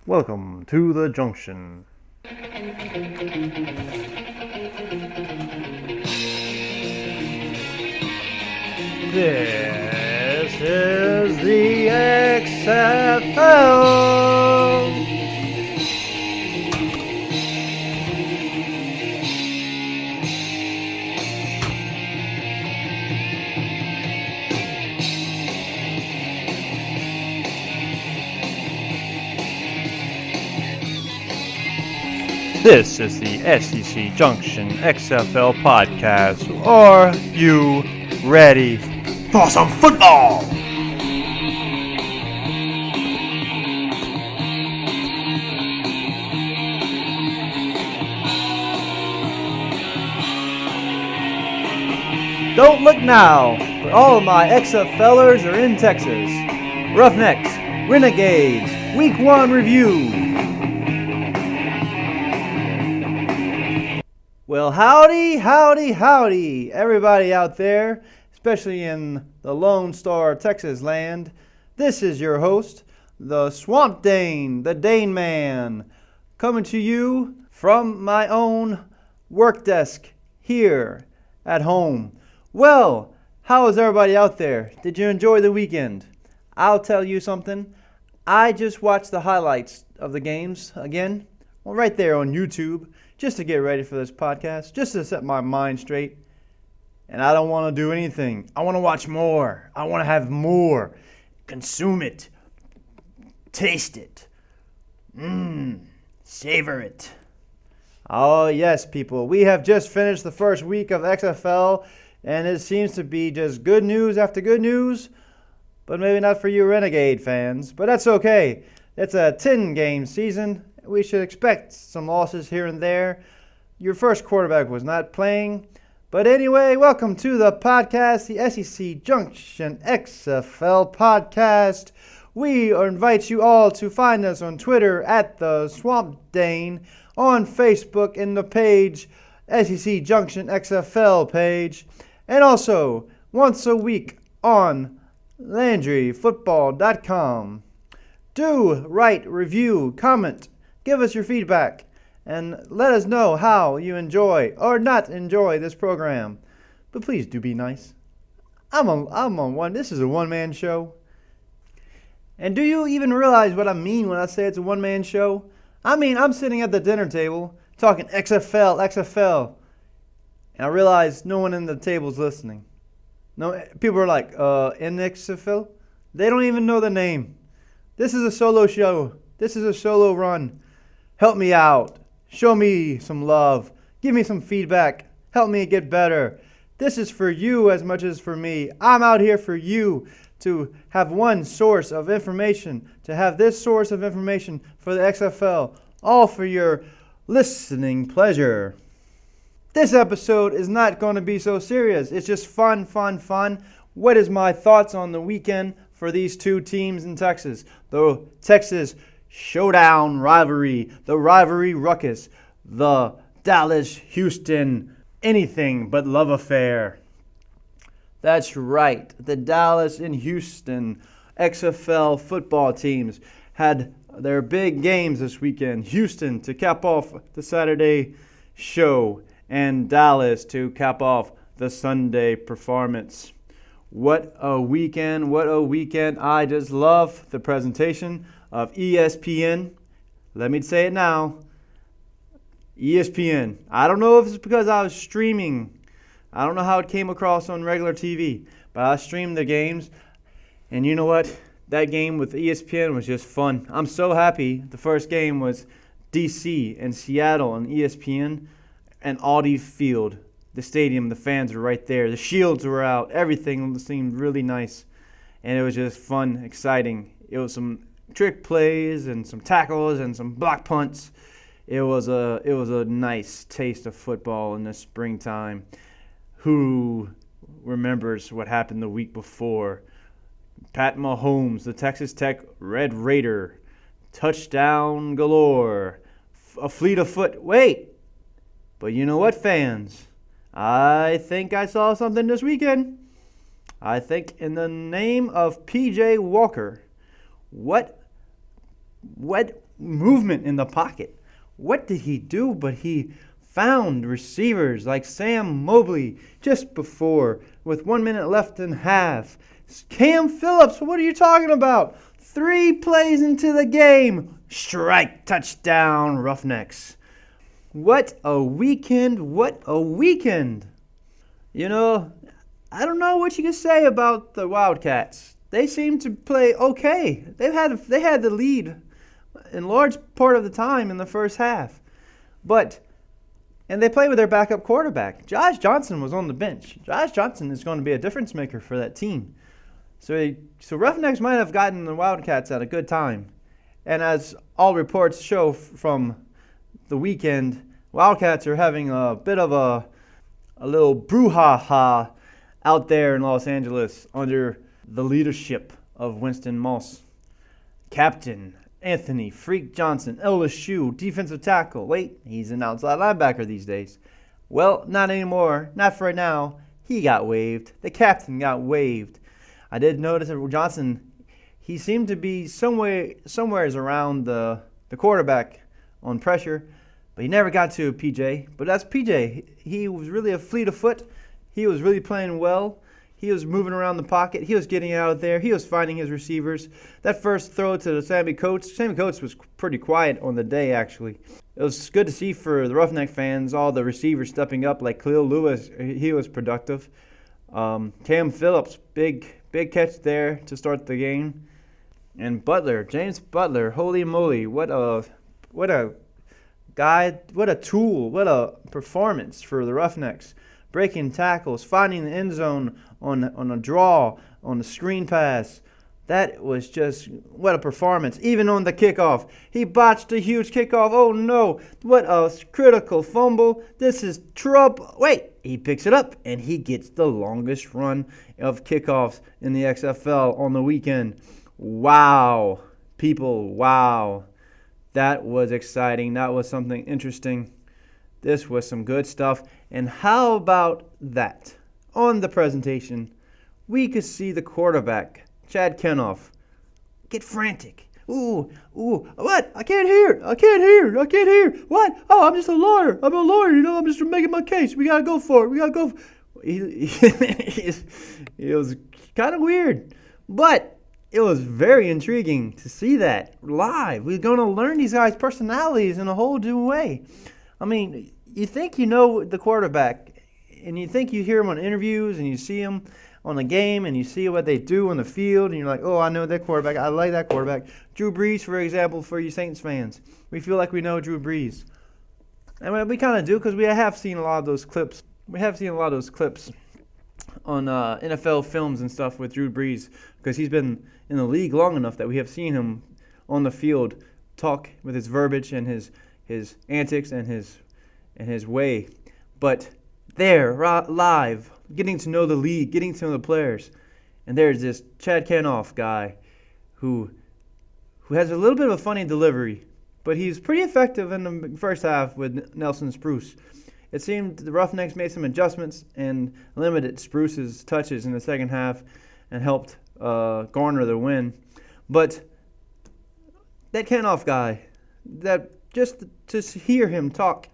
Welcome to the Junction. This is the XFL. This is the SEC Junction XFL podcast. Are you ready for some football? Don't look now, but all of my XFLers are in Texas. Roughnecks, Renegades, Week 1 review. Well, howdy, everybody out there, especially in the Lone Star, Texas land. This is your host, the Swamp Dane, the Daneman, coming to you from my own work desk here at home. Well, how is everybody out there? Did you enjoy the weekend? I'll tell you something. I just watched the highlights of the games again, right there on YouTube, just to get ready for this podcast, just to set my mind straight. And I don't want to do anything. I want to watch more. I want to have more. Consume it. Taste it. Savor it. Oh, yes, people. We have just finished the first week of XFL, and it seems to be just good news after good news, but maybe not for you Renegade fans. But that's okay. It's a 10-game season. We should expect some losses here and there. Your first quarterback was not playing. But anyway, welcome to the podcast, the SEC Junction XFL podcast. We invite you all to find us on Twitter at the Swamp Dane, on Facebook in the page, SEC Junction XFL page, and also once a week on LandryFootball.com. Do write, review, comment, give us your feedback, and let us know how you enjoy or not enjoy this program. But please do be nice. I'm on one. This is a one-man show. And do you even realize what I mean when I say it's a one-man show? I mean, I'm sitting at the dinner table talking XFL. And I realize no one in the table's listening. No, people are like, in XFL? They don't even know the name. This is a solo show. This is a solo run. Help me out. Show me some love. Give me some feedback. Help me get better. This is for you as much as for me. I'm out here for you to have one source of information, to have this source of information for the XFL, all for your listening pleasure. This episode is not going to be so serious. It's just fun. What is my thoughts on the weekend for these two teams in Texas? The Texas Showdown rivalry, the Rivalry Ruckus, the Dallas-Houston anything but love affair. That's right, the Dallas and Houston XFL football teams had their big games this weekend. Houston to cap off the Saturday show and Dallas to cap off the Sunday performance. What a weekend. I just love the presentation of ESPN. Let me say it now. ESPN. I don't know if it's because I was streaming. I don't know how it came across on regular TV, but I streamed the games. And you know what? That game with ESPN was just fun. I'm so happy. The first game was DC and Seattle on ESPN and Audi Field. The stadium, the fans were right there. The shields were out. Everything seemed really nice. And it was just fun, exciting. It was some trick plays and some tackles and some block punts. It was a nice taste of football in the springtime. Who remembers what happened the week before? Pat Mahomes, the Texas Tech Red Raider, touchdown galore, a fleet of foot. Wait, but you know what, fans? I think I saw something this weekend. I think in the name of P.J. Walker, what movement in the pocket. What did he do? But he found receivers like Sam Mobley just before, with 1 minute left in half. Cam Phillips, what are you talking about? 3 plays into the game. Strike, touchdown, Roughnecks. What a weekend, what a weekend. You know, I don't know what you can say about the Wildcats. They seem to play okay. They had the lead in large part of the time in the first half. And they play with their backup quarterback. Josh Johnson was on the bench. Josh Johnson is going to be a difference maker for that team. So Roughnecks might have gotten the Wildcats at a good time. And as all reports show from the weekend, Wildcats are having a bit of a little brouhaha out there in Los Angeles under the leadership of Winston Moss. Captain Anthony Freak Johnson, LSU defensive tackle. Wait, he's an outside linebacker these days. Well, not anymore. Not for right now. He got waived. The captain got waived. I did notice that Johnson, he seemed to be somewheres around the quarterback on pressure, but he never got to PJ. But that's PJ. He was really a fleet of foot. He was really playing well. He was moving around the pocket. He was getting out there. He was finding his receivers. That first throw to Sammy Coates was pretty quiet on the day, actually. It was good to see for the Roughneck fans, all the receivers stepping up, like Khalil Lewis. He was productive. Cam Phillips, big catch there to start the game. And Butler, James Butler, holy moly, what a guy, what a tool, what a performance for the Roughnecks. Breaking tackles, finding the end zone on a draw, on a screen pass. That was just, what a performance. Even on the kickoff. He botched a huge kickoff. Oh no, what a critical fumble. This is trouble. Wait, he picks it up and he gets the longest run of kickoffs in the XFL on the weekend. Wow, people, wow. That was exciting. That was something interesting. This was some good stuff. And how about that? On the presentation, we could see the quarterback, Chad Kenoff, get frantic. Ooh, what? I can't hear. What? Oh, I'm just a lawyer. I'm just making my case. We got to go for it. It was kind of weird. But it was very intriguing to see that live. We're going to learn these guys' personalities in a whole new way. I mean, you think you know the quarterback, and you think you hear him on interviews, and you see him on the game, and you see what they do on the field, and you're like, oh, I know that quarterback. I like that quarterback. Drew Brees, for example, for you Saints fans. We feel like we know Drew Brees. And we kind of do because we have seen a lot of those clips. We have seen a lot of those clips on NFL films and stuff with Drew Brees because he's been in the league long enough that we have seen him on the field talk with his verbiage and his antics and his way. But there, live, getting to know the league, getting to know the players. And there's this Chad Kenoff guy who has a little bit of a funny delivery, but he's pretty effective in the first half with Nelson Spruce. It seemed the Roughnecks made some adjustments and limited Spruce's touches in the second half and helped garner the win. But that Kenoff guy, that just to hear him talk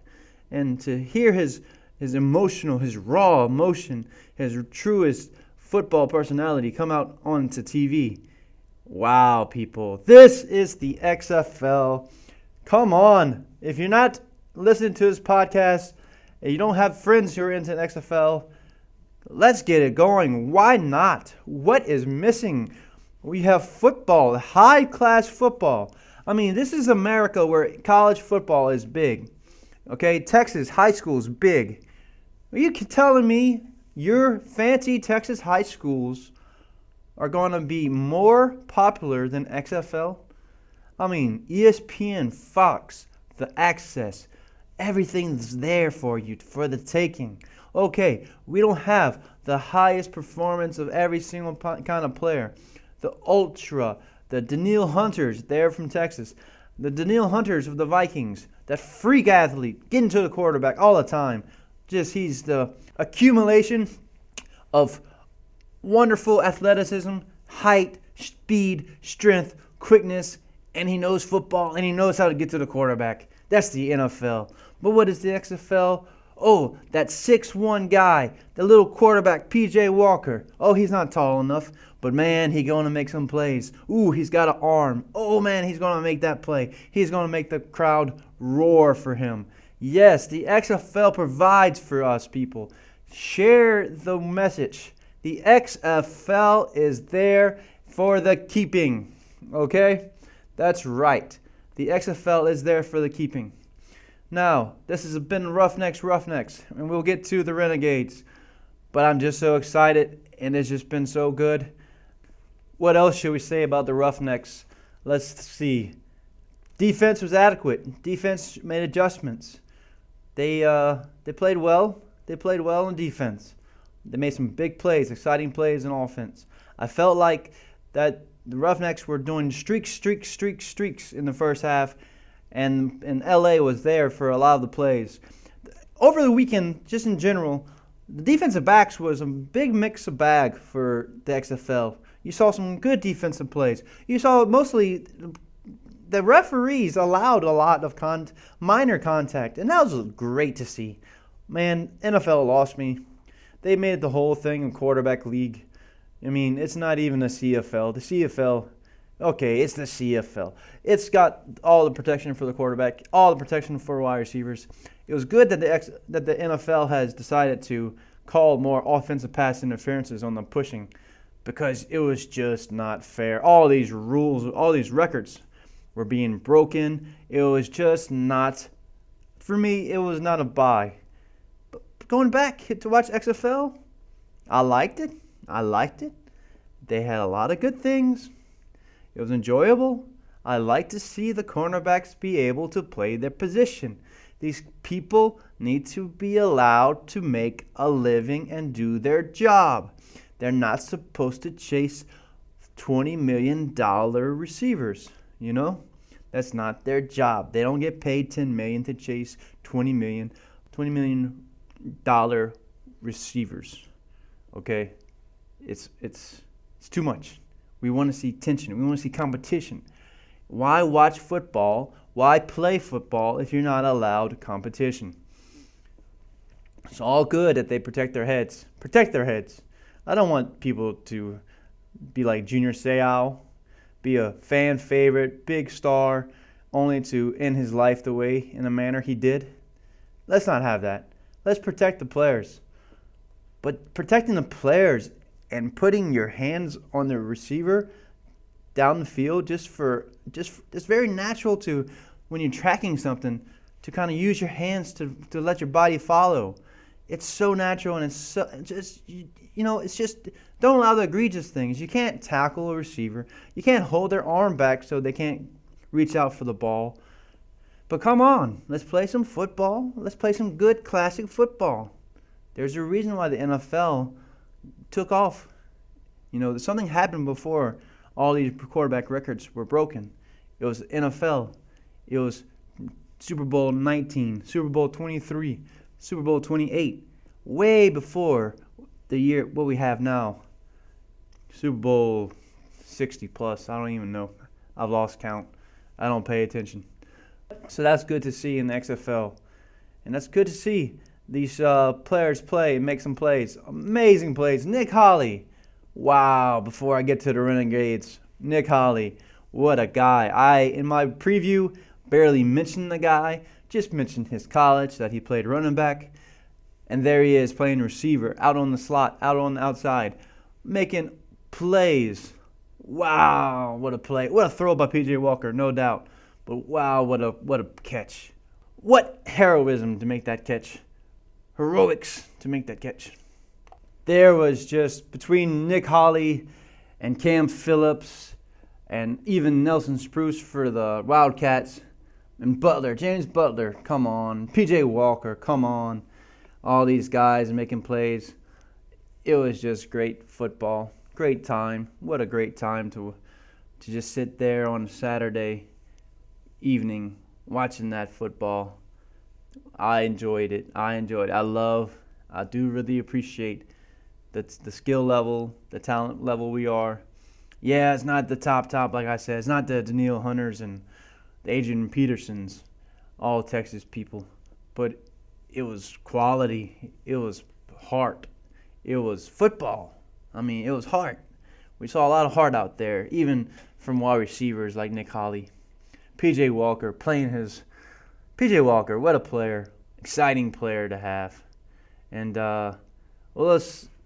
and to hear his emotional, his raw emotion, his truest football personality come out onto TV. Wow, people. This is the XFL. Come on. If you're not listening to this podcast and you don't have friends who are into XFL, let's get it going. Why not? What is missing? We have football, high-class football. I mean, this is America where college football is big. Okay, Texas high school is big. Are you telling me your fancy Texas high schools are going to be more popular than XFL? I mean, ESPN, Fox, the access, everything's there for you, for the taking. Okay, we don't have the highest performance of every single kind of player. The ultra, the Danielle Hunters, they're from Texas. The Danielle Hunters of the Vikings, that freak athlete, getting to the quarterback all the time. He's the accumulation of wonderful athleticism, height, speed, strength, quickness, and he knows football, and he knows how to get to the quarterback. That's the NFL. But what is the XFL? Oh, that 6'1" guy, the little quarterback, P.J. Walker. Oh, he's not tall enough, but man, he's going to make some plays. Ooh, he's got an arm. Oh, man, he's going to make that play. He's going to make the crowd roar for him. Yes, the XFL provides for us, people. Share the message. The XFL is there for the keeping. Okay? That's right. The XFL is there for the keeping. Now, this has been Roughnecks, and we'll get to the Renegades. But I'm just so excited, and it's just been so good. What else should we say about the Roughnecks? Let's see. Defense was adequate. Defense made adjustments. They played well. They played well in defense. They made some big plays, exciting plays in offense. I felt like that the Roughnecks were doing streaks in the first half, and LA was there for a lot of the plays. Over the weekend, just in general, the defensive backs was a big mix of bag for the XFL. You saw some good defensive plays. You saw mostly the referees allowed a lot of minor contact, and that was great to see. Man, NFL lost me. They made the whole thing a quarterback league. I mean, it's not even the CFL. The CFL, okay, it's the CFL. It's got all the protection for the quarterback, all the protection for wide receivers. It was good that the NFL has decided to call more offensive pass interferences on the pushing, because it was just not fair. All these rules, all these records were being broken. It was just not, for me, it was not a buy. But going back to watch XFL, I liked it. They had a lot of good things. It was enjoyable. I like to see the cornerbacks be able to play their position. These people need to be allowed to make a living and do their job. They're not supposed to chase $20 million receivers, you know? That's not their job. They don't get paid $10 million to chase $20 million receivers. Okay? It's too much. We want to see tension. We want to see competition. Why watch football? Why play football if you're not allowed competition? It's all good that they protect their heads. Protect their heads. I don't want people to be like Junior Seau, be a fan favorite, big star, only to end his life the way, in the manner he did. Let's not have that. Let's protect the players. But protecting the players and putting your hands on the receiver down the field, it's very natural to, when you're tracking something, to kind of use your hands to let your body follow. It's so natural, and it's just don't allow the egregious things. You can't tackle a receiver. You can't hold their arm back so they can't reach out for the ball. But come on, let's play some football. Let's play some good classic football. There's a reason why the NFL took off. You know, something happened before all these quarterback records were broken. It was NFL. It was Super Bowl 19, Super Bowl 23, Super Bowl 28, way before the year what we have now. Super Bowl 60 plus, I don't even know. I've lost count. I don't pay attention. So that's good to see in the XFL. And that's good to see these players play and make some plays. Amazing plays. Nick Holley. Wow, before I get to the Renegades. Nick Holley, what a guy. In my preview, barely mentioned the guy. Just mentioned his college, that he played running back. And there he is playing receiver, out on the slot, out on the outside, making plays. Wow, what a play. What a throw by P.J. Walker, no doubt. But wow, what a catch. What heroism to make that catch. Heroics to make that catch. There was just, between Nick Holley and Cam Phillips and even Nelson Spruce for the Wildcats and Butler, James Butler, come on. P.J. Walker, come on. All these guys making plays. It was just great football. Great time. What a great time to just sit there on a Saturday evening watching that football. I enjoyed it. I do really appreciate the skill level, the talent level we are. Yeah, it's not the top, like I said. It's not the Daniil Hunters and the Adrian Petersons, all Texas people. But it was quality. It was heart. It was football. I mean, it was heart. We saw a lot of heart out there, even from wide receivers like Nick Holley. P.J. Walker, what a player. Exciting player to have. And,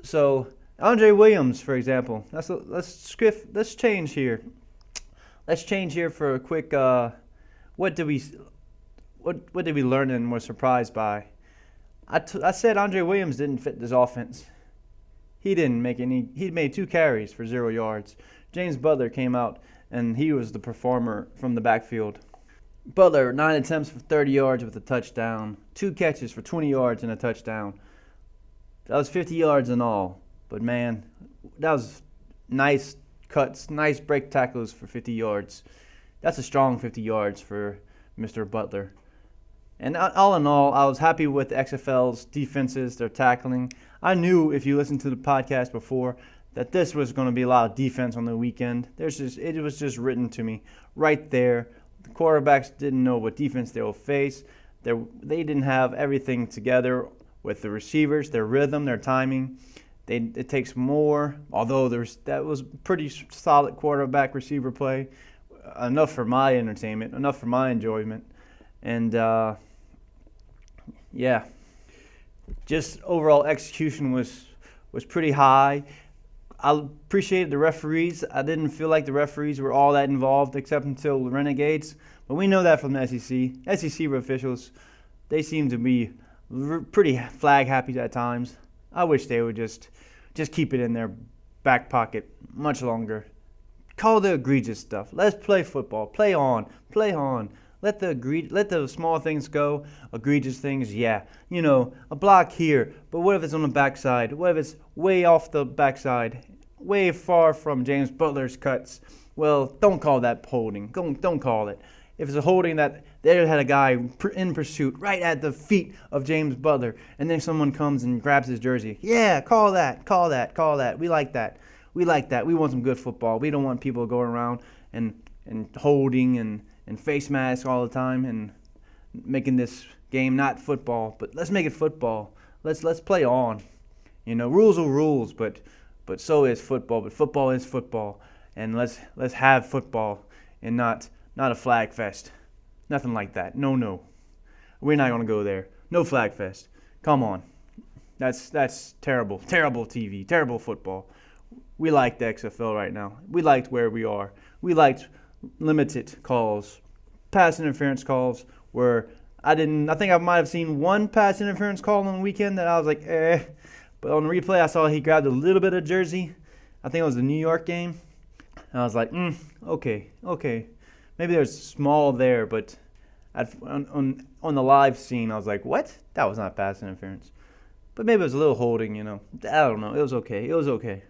so Andre Williams, for example. Let's change here. Let's change here for a quick. What did we learn and were surprised by? I said Andre Williams didn't fit this offense. He didn't make any. He made 2 carries for 0 yards. James Butler came out and he was the performer from the backfield. Butler 9 attempts for 30 yards with a touchdown. 2 catches for 20 yards and a touchdown. That was 50 yards in all. But, man, that was nice cuts, nice break tackles for 50 yards. That's a strong 50 yards for Mr. Butler. And all in all, I was happy with the XFL's defenses, their tackling. I knew, if you listened to the podcast before, that this was going to be a lot of defense on the weekend. It was just written to me right there. The quarterbacks didn't know what defense they will face. They didn't have everything together with the receivers, their rhythm, their timing. It takes more, although that was pretty solid quarterback receiver play. Enough for my entertainment, enough for my enjoyment. And, just overall execution was pretty high. I appreciated the referees. I didn't feel like the referees were all that involved except until the Renegades. But we know that from the SEC. SEC officials, they seem to be pretty flag happy at times. I wish they would just keep it in their back pocket much longer. Call the egregious stuff. Let's play football. Play on. Let the small things go. Egregious things, yeah. A block here. But what if it's on the backside? What if it's way off the backside? Way far from James Butler's cuts? Well, don't call that holding. Don't call it. If it's a holding that they had a guy in pursuit right at the feet of James Butler, and then someone comes and grabs his jersey. Yeah, call that. We like that. We want some good football. We don't want people going around and holding and face masks all the time and making this game not football. But let's make it football. Let's play on. Rules are rules, but so is football. But football is football, and let's have football and not a flag fest. Nothing like that. No. We're not going to go there. No flag fest. Come on. That's terrible. Terrible TV. Terrible football. We like the XFL right now. We liked where we are. We liked limited calls. Pass interference calls where I think I might have seen one pass interference call on the weekend that I was like, eh. But on the replay, I saw he grabbed a little bit of jersey. I think it was the New York game. And I was like, okay. Maybe there's small there, but on the live scene, I was like, what? That was not pass interference. But maybe it was a little holding, I don't know. It was okay.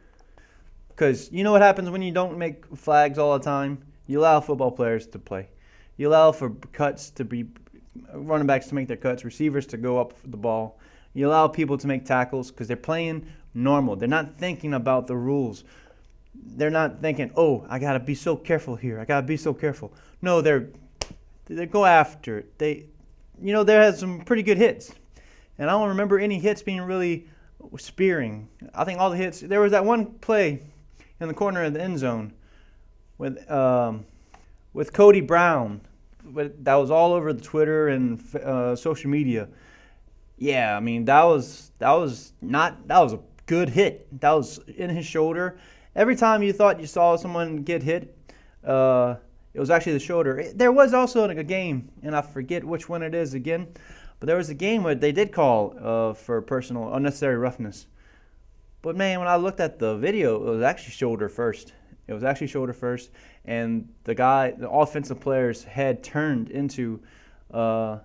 Because you know what happens when you don't make flags all the time? You allow football players to play. You allow for cuts to be running backs to make their cuts, receivers to go up for the ball. You allow people to make tackles because they're playing normal. They're not thinking about the rules. They're not thinking, I got to be so careful here. I got to be so careful. No, they go after it. There has some pretty good hits. And I don't remember any hits being really spearing. I think all the hits, there was that one play in the corner of the end zone with Cody Brown. That was all over the Twitter and social media. Yeah, I mean, that was a good hit. That was in his shoulder. Every time you thought you saw someone get hit, it was actually the shoulder. There was also a game, and I forget which one it is again, but there was a game where they did call for personal unnecessary roughness. But, man, when I looked at the video, it was actually shoulder first. And the offensive player's head turned into the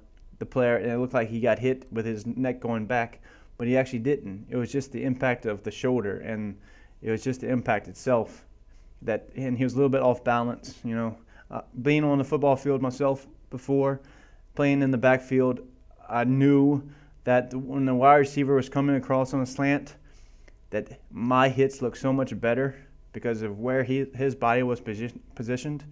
player, and it looked like he got hit with his neck going back, but he actually didn't. It was just the impact of the shoulder, and it was just the impact itself. And he was a little bit off balance, Being on the football field myself before, playing in the backfield, I knew that when the wide receiver was coming across on a slant, that my hits looked so much better because of where his body was positioned.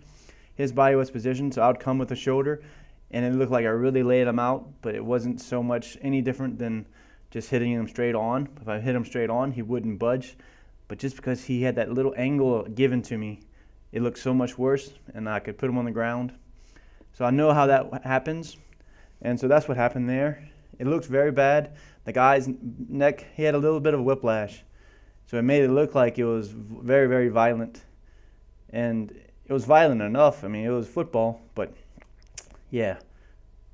His body was positioned, so I would come with a shoulder, and it looked like I really laid him out, but it wasn't so much any different than just hitting him straight on. If I hit him straight on, he wouldn't budge. But just because he had that little angle given to me, it looked so much worse, and I could put him on the ground. So I know how that happens, and so that's what happened there. It looks very bad. The guy's neck, he had a little bit of whiplash. So it made it look like it was very, very violent. And it was violent enough. I mean, it was football, but yeah.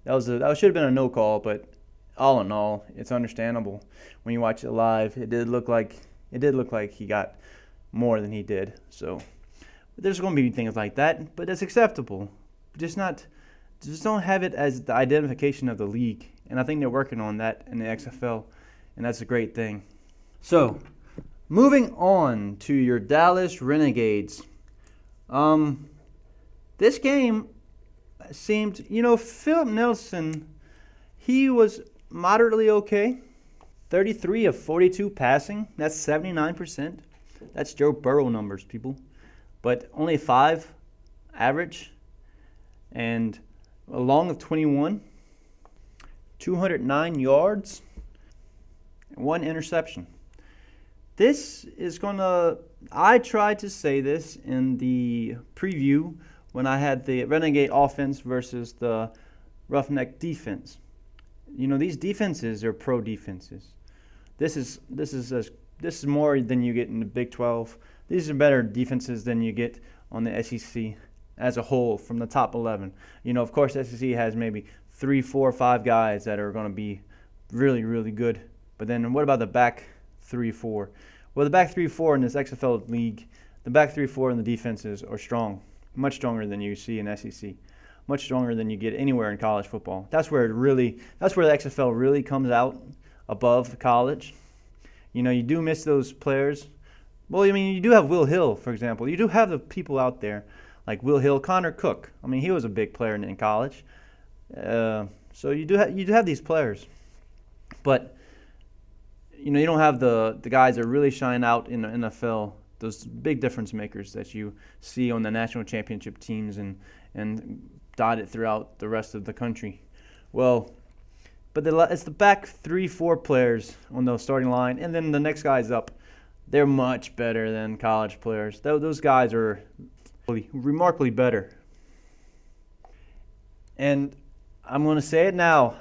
That should have been a no call, but all in all, it's understandable. When you watch it live, it did look like he got more than he did. So there's going to be things like that, but it's acceptable. Just don't have it as the identification of the league. And I think they're working on that in the XFL, and that's a great thing. So, moving on to your Dallas Renegades. This game seemed, Philip Nelson, he was moderately okay. 33 of 42 passing. That's 79%. That's Joe Burrow numbers, people. But only 5 average. And a long of 21. 209 yards. 1 interception. This is I tried to say this in the preview when I had the Renegade offense versus the Roughneck defense. These defenses are pro defenses. This is more than you get in the Big 12. These are better defenses than you get on the SEC as a whole from the top 11. Of course, SEC has maybe 3, 4, 5 guys that are going to be really, really good. But then what about the back 3, 4? Well, the back 3, 4 in this XFL league, the back 3, 4 in the defenses are strong, much stronger than you see in SEC, much stronger than you get anywhere in college football. That's where the XFL really comes out above college. You do miss those players. Well, you do have Will Hill, for example. You do have the people out there like Will Hill, Connor Cook. He was a big player in college. So you do have these players, but you don't have the guys that really shine out in the NFL. Those big difference makers that you see on the national championship teams and dotted throughout the rest of the country. Well, but it's the back 3, 4 players on the starting line, and then the next guys up. They're much better than college players. Those guys are remarkably better. And I'm going to say it now.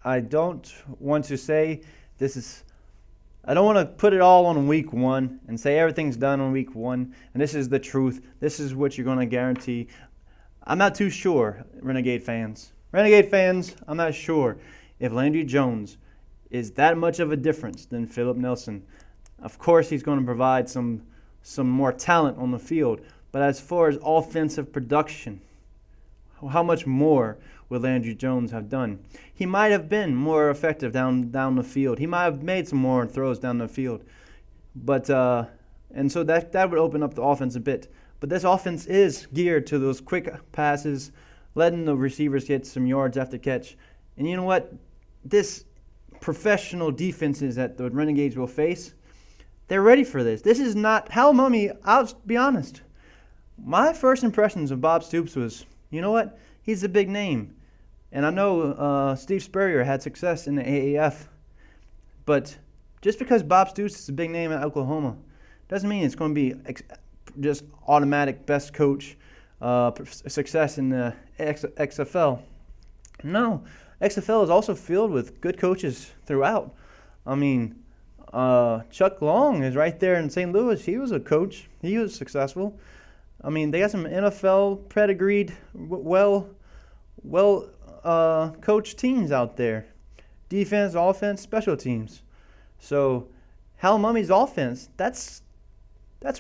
I don't want to say I don't want to put it all on week 1 and say everything's done on week 1, and this is the truth. This is what you're going to guarantee. I'm not too sure, Renegade fans. I'm not sure if Landry Jones is that much of a difference than Philip Nelson. Of course, he's going to provide some more talent on the field, but as far as offensive production, how much more would Landry Jones have done? He might have been more effective down the field. He might have made some more throws down the field. But and so that would open up the offense a bit. But this offense is geared to those quick passes, letting the receivers get some yards after catch. And you know what? This professional defenses that the Renegades will face, they're ready for this. This is not Hal Mumme. I'll be honest. My first impressions of Bob Stoops was, you know what? He's a big name. And I know Steve Spurrier had success in the AAF. But just because Bob Stoops is a big name in Oklahoma doesn't mean it's going to be just automatic best coach success in the XFL. No, XFL is also filled with good coaches throughout. Chuck Long is right there in St. Louis. He was a coach. He was successful. They got some NFL pedigreed, well coached teams out there. Defense, offense, special teams. So Hal Mumme's offense, that's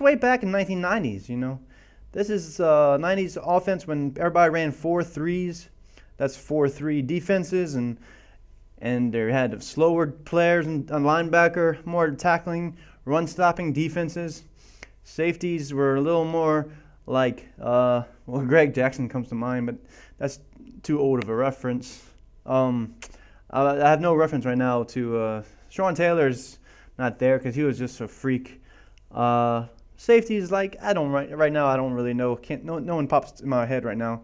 way back in the 1990s, This is 90s offense when everybody ran 4-3s. That's 4-3 defenses, and they had slower players and a linebacker, more tackling, run-stopping defenses. Safeties were a little more like, Greg Jackson comes to mind, but that's too old of a reference. I have no reference right now to Sean Taylor's not there because he was just a freak. Safeties, like, right now, I don't really know. No one pops in my head right now.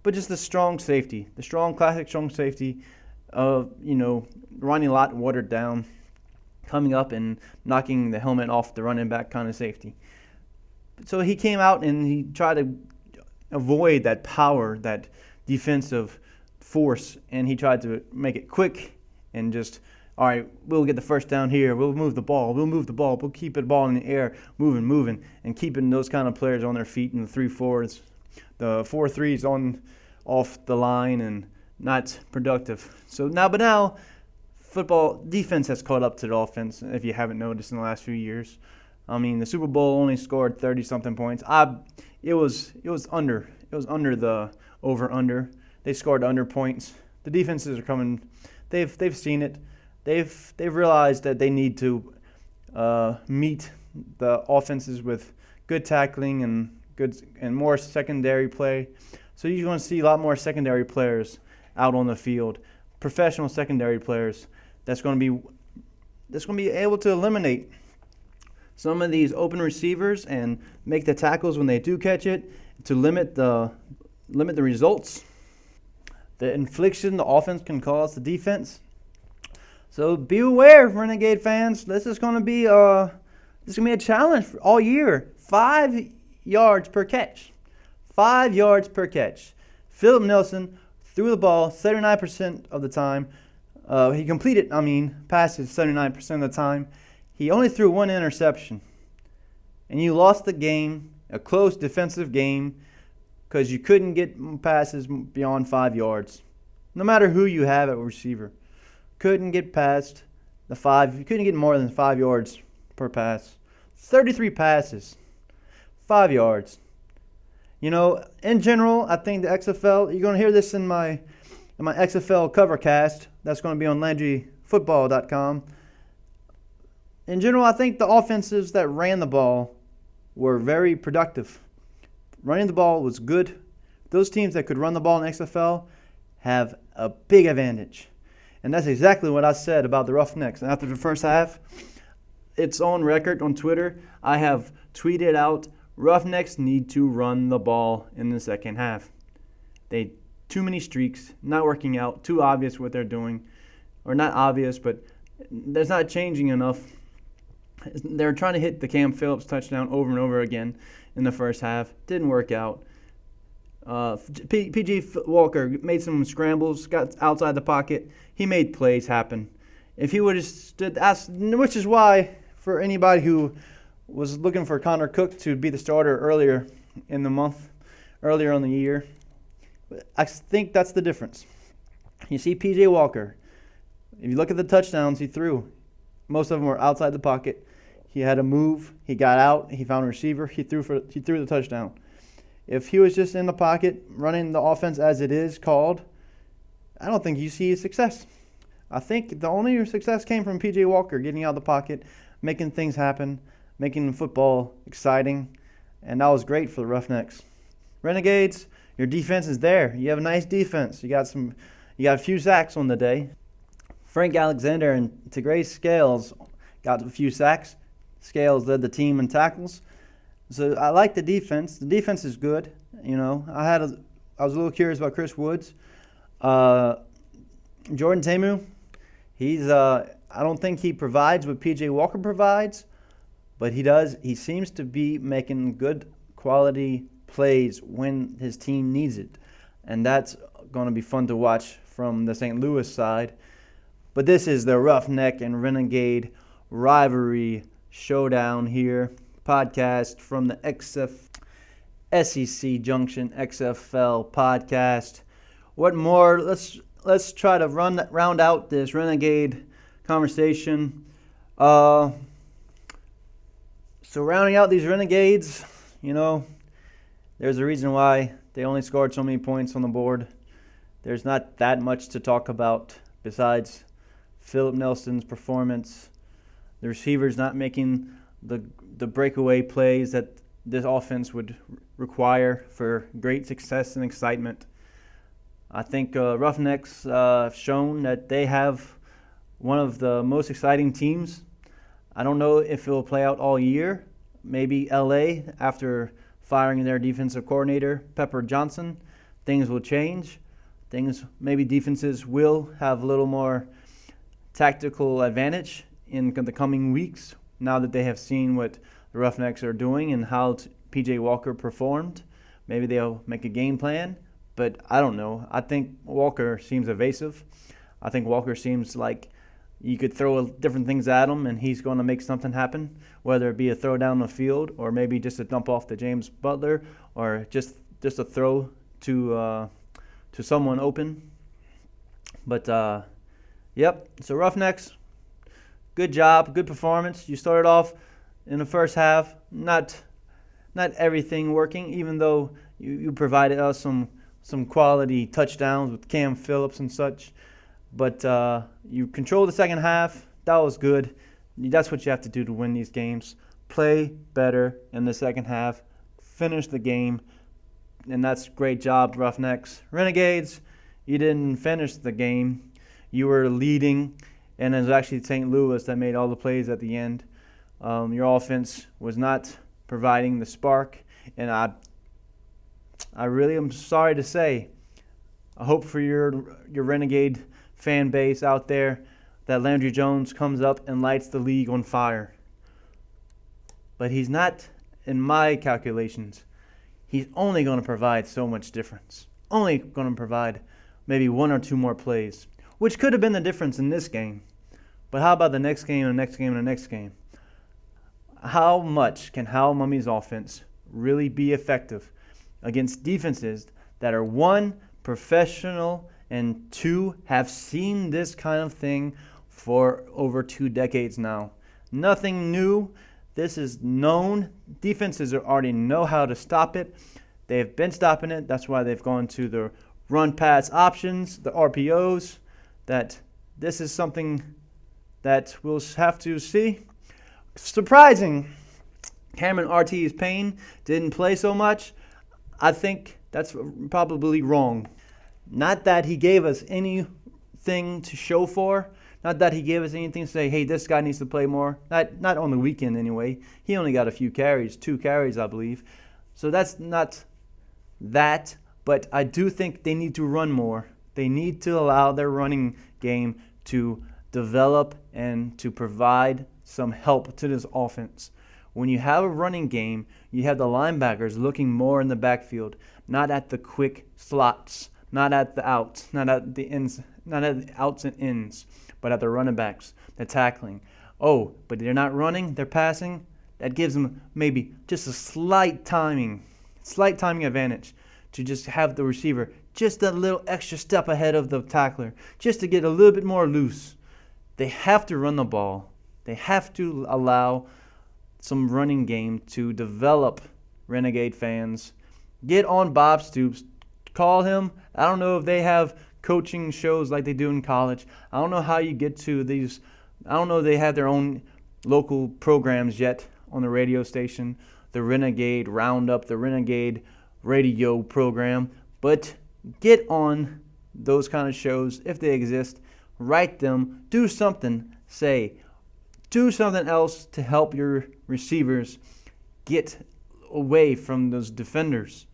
But just the strong safety, the classic strong safety of, running a lot watered down, coming up and knocking the helmet off the running back kind of safety. So he came out and he tried to avoid that power, that defensive force, and he tried to make it quick and just, all right, we'll get the first down here. We'll move the ball. We'll keep the ball in the air, moving, and keeping those kind of players on their feet in the 3-4s, the 4-3s off the line and not productive. So now, football defense has caught up to the offense, if you haven't noticed in the last few years. I mean, the Super Bowl only scored 30-something points. It was under the over-under. They scored under points. The defenses are coming. They've seen it. They've realized that they need to meet the offenses with good tackling and more secondary play. So you're going to see a lot more secondary players out on the field, professional secondary players that's going to be able to eliminate some of these open receivers and make the tackles when they do catch it, to limit the results, the infliction the offense can cause the defense. So be aware, Renegade fans. This is going to be a challenge all year. 5 yards per catch. 5 yards per catch. Philip Nelson threw the ball 79% of the time. He completed, passes 79% of the time. He only threw one interception. And you lost the game, a close defensive game, because you couldn't get passes beyond 5 yards. No matter who you have at receiver. Couldn't get past the 5. You couldn't get more than 5 yards per pass. 33 passes. 5 yards. In general, I think the XFL, you're going to hear this in my XFL cover cast. That's going to be on LandryFootball.com. In general, I think the offenses that ran the ball were very productive. Running the ball was good. Those teams that could run the ball in XFL have a big advantage. And that's exactly what I said about the Roughnecks. After the first half, it's on record on Twitter. I have tweeted out, Roughnecks need to run the ball in the second half. They too many streaks, not working out, too obvious what they're doing. Or not obvious, but there's not changing enough. They're trying to hit the Cam Phillips touchdown over and over again in the first half. Didn't work out. P.J. Walker made some scrambles, got outside the pocket. He made plays happen. If he would have stood, which is why, for anybody who was looking for Connor Cook to be the starter earlier in the year, I think that's the difference. You see P.J. Walker. If you look at the touchdowns he threw, most of them were outside the pocket. He had to move. He got out. He found a receiver. He threw the touchdown. If he was just in the pocket running the offense as it is called, I don't think you see success. I think the only success came from P.J. Walker getting out of the pocket, making things happen, making football exciting, and that was great for the Roughnecks. Renegades, your defense is there. You have a nice defense. You got a few sacks on the day. Frank Alexander and Tigray Scales got a few sacks. Scales led the team in tackles. So I like the defense. The defense is good. I was a little curious about Chris Woods. Jordan Temu, I don't think he provides what P.J. Walker provides, but he does. He seems to be making good quality plays when his team needs it. And that's going to be fun to watch from the St. Louis side. But this is the Roughneck and Renegade rivalry showdown here. Podcast from the SEC Junction XFL podcast. What more? Let's try to round out this Renegade conversation. So rounding out these Renegades, there's a reason why they only scored so many points on the board. There's not that much to talk about besides Philip Nelson's performance, the receivers not making the breakaway plays that this offense would require for great success and excitement. I think Roughnecks have shown that they have one of the most exciting teams. I don't know if it will play out all year. maybe LA, after firing their defensive coordinator, Pepper Johnson, things will change. Maybe defenses will have a little more tactical advantage in the coming weeks now that they have seen what the Roughnecks are doing and how P.J. Walker performed. Maybe they'll make a game plan, but I don't know. I think Walker seems evasive. I think Walker seems like you could throw different things at him and he's going to make something happen, whether it be a throw down the field or maybe just a dump off to James Butler or just a throw to someone open. But, yep, so Roughnecks, good job, good performance. You started off in the first half, not everything working, even though you provided us some quality touchdowns with Cam Phillips and such. But you controlled the second half. That was good. That's what you have to do to win these games. Play better in the second half. Finish the game. And that's a great job, Roughnecks. Renegades, you didn't finish the game. You were leading, and it was actually St. Louis that made all the plays at the end. Your offense was not providing the spark, and I really am sorry to say, I hope for your Renegade fan base out there that Landry Jones comes up and lights the league on fire. But he's not, in my calculations, he's only going to provide so much difference. Only going to provide maybe one or two more plays, which could have been the difference in this game. But how about the next game and the next game and the next game? How much can Hal Mumme's offense really be effective against defenses that are, one, professional, and two, have seen this kind of thing for over 2 decades now? Nothing new. This is known. Defenses already know how to stop it. They have been stopping it. That's why they've gone to the run-pass options, the RPOs. That this is something that we'll have to see. Surprising. Cameron R.T.'s Payne didn't play so much. I think that's probably wrong. Not that he gave us anything to show for. Not that he gave us anything to say, hey, this guy needs to play more. Not on the weekend anyway. He only got a few carries, 2 carries, I believe. So that's not that. But I do think they need to run more. They need to allow their running game to develop and to provide some help to this offense. When you have a running game, you have the linebackers looking more in the backfield, not at the quick slots, not at the outs, not at the ends, not at the outs and ins, but at the running backs, the tackling. Oh, but they're not running, they're passing. That gives them maybe just a slight timing advantage to just have the receiver just a little extra step ahead of the tackler, just to get a little bit more loose. They have to run the ball. They have to allow some running game to develop. Renegade fans, get on Bob Stoops. Call him. I don't know if they have coaching shows like they do in college. I don't know how you get to these. I don't know if they have their own local programs yet on the radio station, the Renegade Roundup, the Renegade radio program. But get on those kind of shows if they exist. Write them. Do something. Do something else to help your receivers get away from those defenders.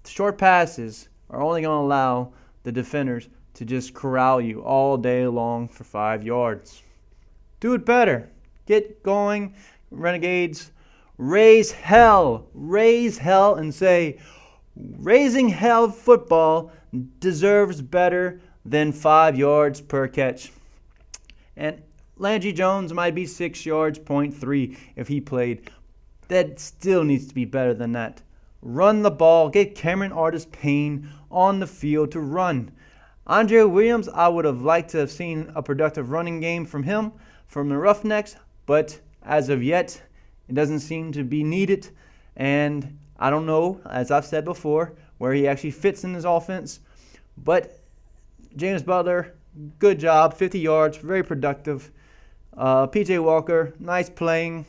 Short passes are only going to allow the defenders to just corral you all day long for 5 yards. Do it better. Get going, Renegades. Raise hell and say, raising hell football deserves better than 5 yards per catch. And Landry Jones might be 6 yards, 0.3 if he played. That still needs to be better than that. Run the ball. Get Cameron Payne on the field to run. Andre Williams, I would have liked to have seen a productive running game from him, from the Roughnecks, but as of yet, it doesn't seem to be needed. And I don't know, as I've said before, where he actually fits in his offense. But James Butler, good job, 50 yards, very productive. P.J. Walker, nice playing,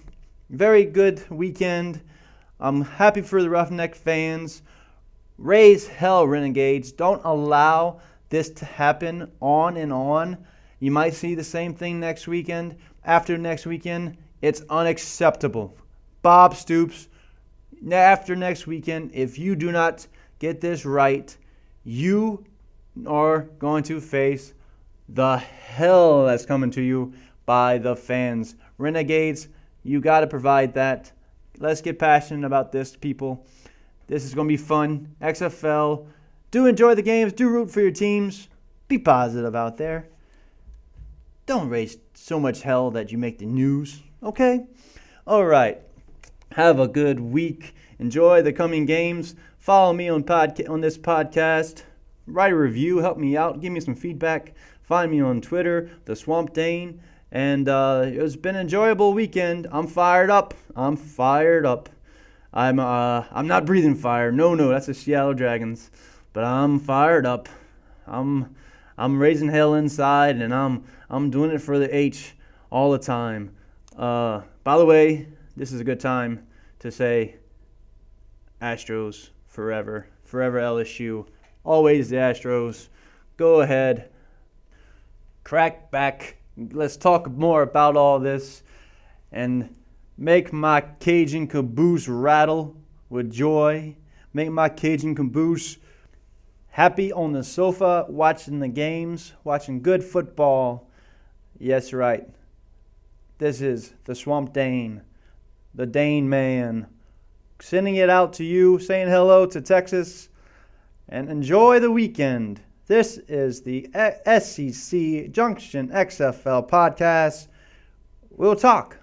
very good weekend. I'm happy for the Roughneck fans. Raise hell, Renegades. Don't allow this to happen on and on. You might see the same thing next weekend. After next weekend, it's unacceptable. Bob Stoops. After next weekend, if you do not get this right, you are going to face the hell that's coming to you by the fans. Renegades, you got to provide that. Let's get passionate about this, people. This is going to be fun. XFL, do enjoy the games. Do root for your teams. Be positive out there. Don't raise so much hell that you make the news, okay? All right. Have a good week. Enjoy the coming games. Follow me on this podcast. Write a review. Help me out. Give me some feedback. Find me on Twitter, The Swamp Dane. And it's been an enjoyable weekend. I'm fired up. I'm not breathing fire. No, that's the Seattle Dragons. But I'm fired up. I'm raising hell inside, and I'm doing it for the H all the time. By the way, this is a good time to say Astros forever. Forever LSU. Always the Astros. Go ahead. Crack back. Let's talk more about all this and make my Cajun caboose rattle with joy. Make my Cajun caboose happy on the sofa, watching the games, watching good football. Yes, right. This is the Swamp Dane, the Dane Man, sending it out to you, saying hello to Texas, and enjoy the weekend. This is the SEC Junction XFL podcast. We'll talk.